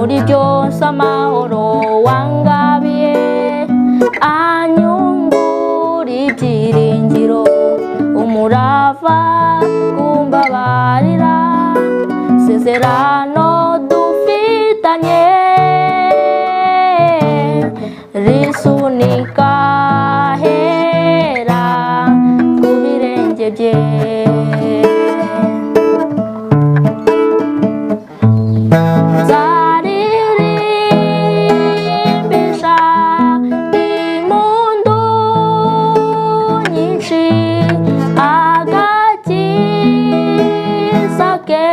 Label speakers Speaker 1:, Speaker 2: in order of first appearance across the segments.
Speaker 1: muri byose amahoro wangabiye anyungura ibyiringiro umurava kumbabarira sezerano dufitanye risunika hera ku birenge bye nzaririmbisha impundu nyinshi agakiza ke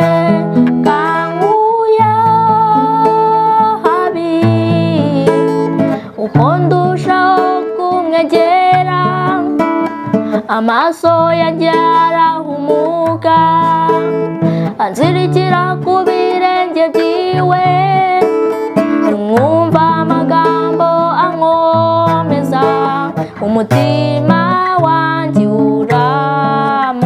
Speaker 1: kankuye habi uko ndushaho kumwegera amaso yanjye arahumuka anzirikira ku birenge byiwe mwumva amagambo ankomeza umutima wanjye uramukunda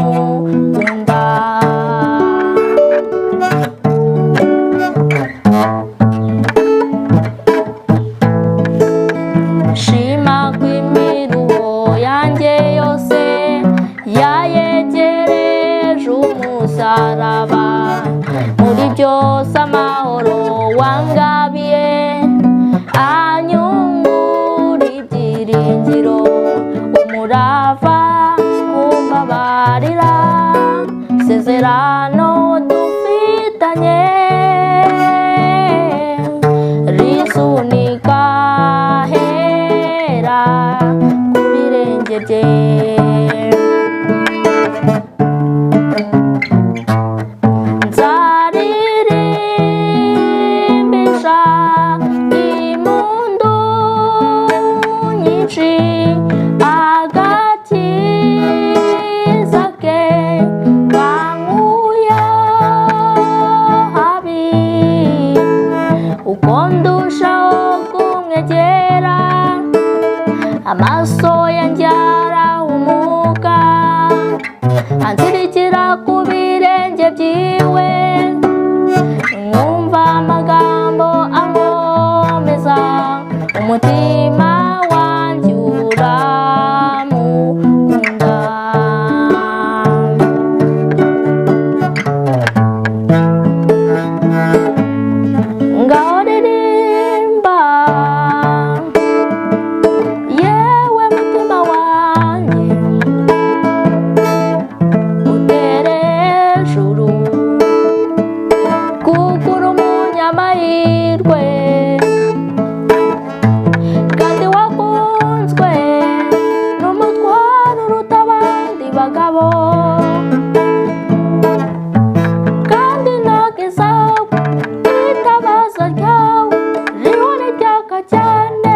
Speaker 1: shima kw'imiruho yanjye yose yayegereje umusaraba muri byose amahoro wangabiye anyungura ibyiringiro umurava kumbabarira sezerano dufitanye risunika hera ku birenge bye nzaririmbisha impundu nyinshi agakiza ke kankuye habi uko ndushaho kumwegera amaso yanjye arahumuka anzirikira ku birenge byiwe mwumva amagambo ankomeza umutima wanjye uramukunda ngaho ririmba yewe mutima wanjye utere ejuru kuko uri umunyamahirwe kandi wakunzwe n'umutwaro uruta abandi bagabo kandi ntagiza itabaza ryawe rihora ryaka cyane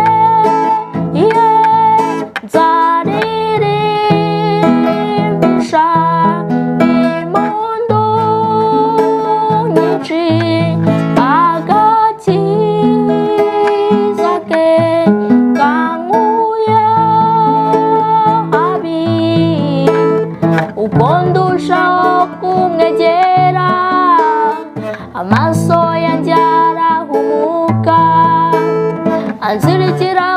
Speaker 1: nzaririmbisha impundu nyinshi agakiza ke kankuye habi uko ndushaho kumwegera amaso yanjye arahumuka anzirikira